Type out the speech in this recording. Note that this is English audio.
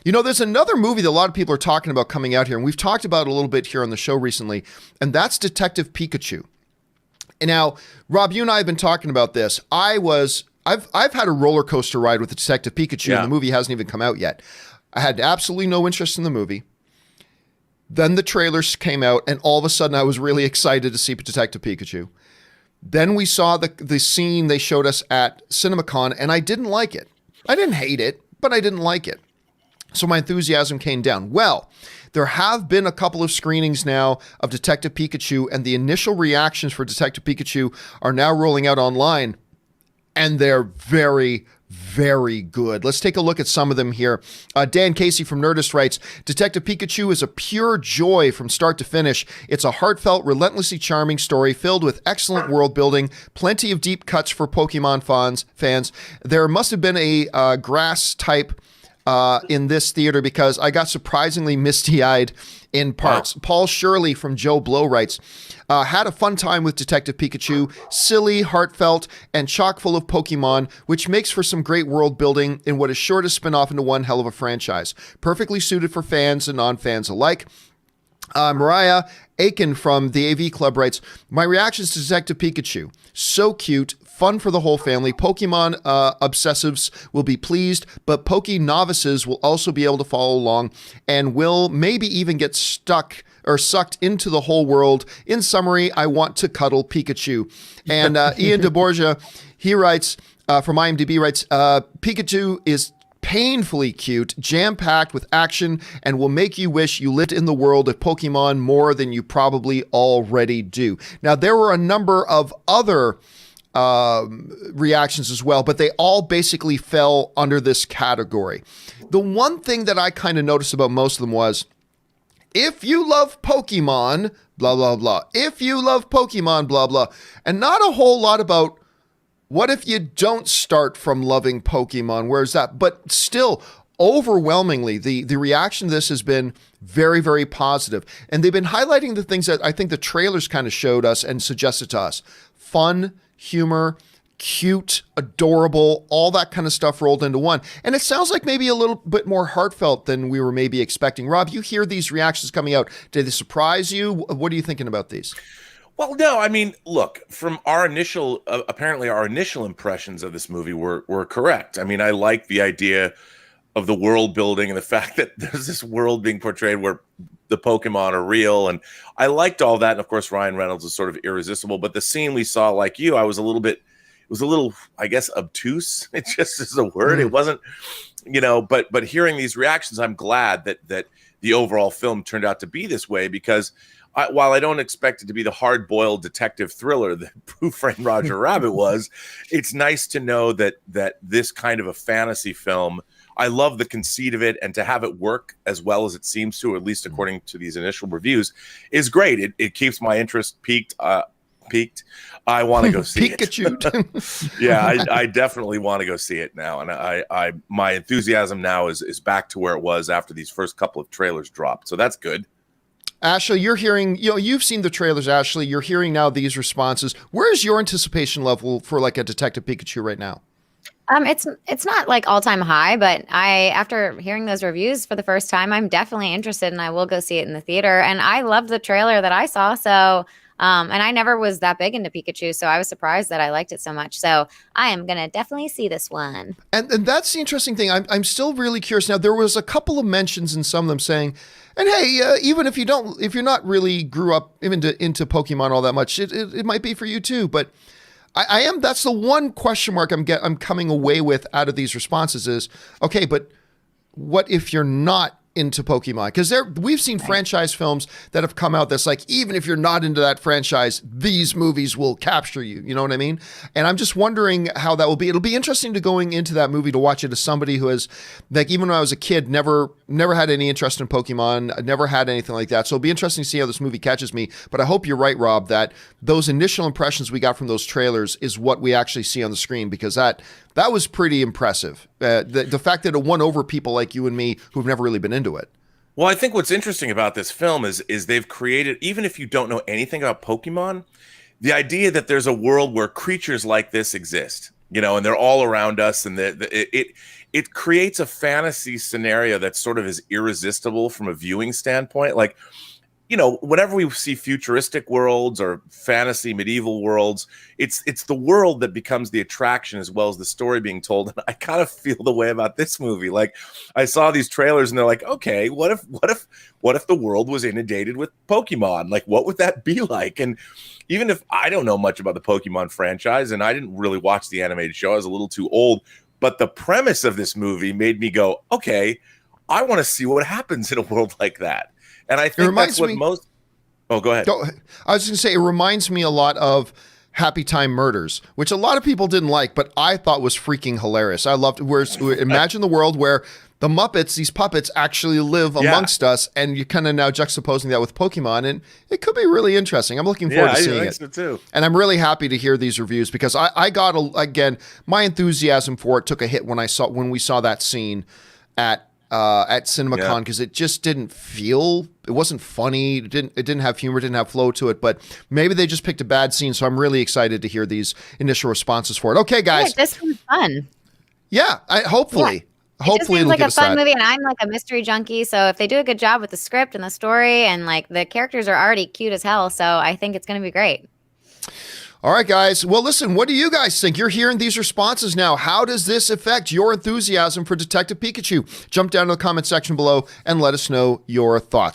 You know, there's another movie that a lot of people are talking about coming out here, and we've talked about it a little bit here on the show recently, and that's Detective Pikachu. And now, Rob, you and I have been talking about this. I've had a roller coaster ride with Detective Pikachu, and the movie hasn't even come out yet. I had absolutely no interest in the movie. Then the trailers came out, and all of a sudden I was really excited to see Detective Pikachu. Then we saw the scene they showed us at CinemaCon, and I didn't like it. I didn't hate it, but I didn't like it. So my enthusiasm came down. Well, there have been a couple of screenings now of Detective Pikachu, and the initial reactions for Detective Pikachu are now rolling out online, and they're very, very good. Let's take a look at some of them here. Dan Casey from Nerdist writes, Detective Pikachu is a pure joy from start to finish. It's a heartfelt, relentlessly charming story filled with excellent world building, plenty of deep cuts for Pokemon fans. There must have been a grass type in this theater because I got surprisingly misty-eyed in parts. Wow. Paul Shirley from Joe Blow writes, had a fun time with Detective Pikachu, silly, heartfelt, and chock full of Pokemon, which makes for some great world building in what is sure to spin off into one hell of a franchise. Perfectly suited for fans and non-fans alike. Mariah Aiken from the AV Club writes, my reactions to Detective Pikachu, so cute, fun for the whole family. Pokemon obsessives will be pleased, but Poke novices will also be able to follow along and will maybe even get stuck or sucked into the whole world. In summary, I want to cuddle Pikachu. And Ian DeBorgia, he writes, from IMDb writes, Pikachu is painfully cute, jam-packed with action, and will make you wish you lived in the world of Pokemon more than you probably already do. Now, there were a number of other reactions as well, but they all basically fell under this category. The one thing that I kind of noticed about most of them was, if you love Pokemon, blah, blah, blah. If you love Pokemon, blah, blah. And not a whole lot about what if you don't start from loving Pokemon? Where's that? But still, overwhelmingly, the reaction to this has been very, very positive. And they've been highlighting the things that I think the trailers kind of showed us and suggested to us. Fun, humor, cute, adorable, all that kind of stuff rolled into one. And it sounds like maybe a little bit more heartfelt than we were maybe expecting. Rob, you hear these reactions coming out. Did they surprise you? What are you thinking about these? Well, no, I mean, look, from our initial, apparently our initial impressions of this movie were correct. I mean, I like the idea of the world building and the fact that there's this world being portrayed where the Pokemon are real. And I liked all that. And of course, Ryan Reynolds is sort of irresistible. But the scene we saw, like you, I was a little bit, it was a little, I guess, obtuse. It just is a word. It wasn't, but hearing these reactions, I'm glad that the overall film turned out to be this way because while I don't expect it to be the hard-boiled detective thriller that Who Framed Roger Rabbit was, it's nice to know that this kind of a fantasy film, I love the conceit of it, and to have it work as well as it seems to, at least according to these initial reviews, is great. It keeps my interest peaked. I want to go see Pikachu. it. Yeah, I definitely want to go see it now, and I my enthusiasm now is back to where it was after these first couple of trailers dropped. So that's good. Ashley, you're hearing, you've seen the trailers, Ashley. You're hearing now these responses. Where is your anticipation level for like a Detective Pikachu right now? It's not like all-time high, but after hearing those reviews for the first time, I'm definitely interested and I will go see it in the theater. And I loved the trailer that I saw. So, and I never was that big into Pikachu, so I was surprised that I liked it so much. So I am going to definitely see this one. And that's the interesting thing. I'm still really curious. Now, there was a couple of mentions in some of them saying, and hey, even if you're not really grew up into Pokemon all that much, it might be for you too. But that's the one question mark I'm coming away with out of these responses is, okay, but what if you're not into Pokemon? Because we've seen franchise films that have come out that's like, even if you're not into that franchise, these movies will capture you. You know what I mean? And I'm just wondering how that will be. It'll be interesting to going into that movie to watch it as somebody who has, like, even when I was a kid, never had any interest in Pokemon, never had anything like that. So it'll be interesting to see how this movie catches me. But I hope you're right, Rob, that those initial impressions we got from those trailers is what we actually see on the screen, because that was pretty impressive. The fact that it won over people like you and me who've never really been into it. Well, I think what's interesting about this film is they've created, even if you don't know anything about Pokemon, the idea that there's a world where creatures like this exist and they're all around us, and it creates a fantasy scenario that sort of is irresistible from a viewing standpoint. Like, whenever we see futuristic worlds or fantasy medieval worlds, it's the world that becomes the attraction as well as the story being told. And I kind of feel the way about this movie. Like, I saw these trailers and they're like, okay, what if the world was inundated with Pokemon? Like, what would that be like? And even if I don't know much about the Pokemon franchise and I didn't really watch the animated show, I was a little too old, but the premise of this movie made me go, okay, I want to see what happens in a world like that. And I think that's what most. Oh, go ahead. I was going to say, it reminds me a lot of Happy Time Murders, which a lot of people didn't like, but I thought was freaking hilarious. I loved imagine the world where the Muppets, these puppets, actually live amongst us, and you're kind of now juxtaposing that with Pokemon, and it could be really interesting. I'm looking forward to seeing it. So too. And I'm really happy to hear these reviews because I got my enthusiasm for it took a hit when we saw that scene at CinemaCon, because it just didn't feel, it wasn't funny, it didn't have humor, didn't have flow to it, but maybe they just picked a bad scene, so I'm really excited to hear these initial responses for it. Okay, guys. Yeah, this was fun. Yeah, hopefully. Yeah. Hopefully it'll like a fun movie, and I'm like a mystery junkie, so if they do a good job with the script and the story, and like the characters are already cute as hell, so I think it's going to be great. All right, guys. Well, listen, what do you guys think? You're hearing these responses now. How does this affect your enthusiasm for Detective Pikachu? Jump down to the comment section below and let us know your thoughts.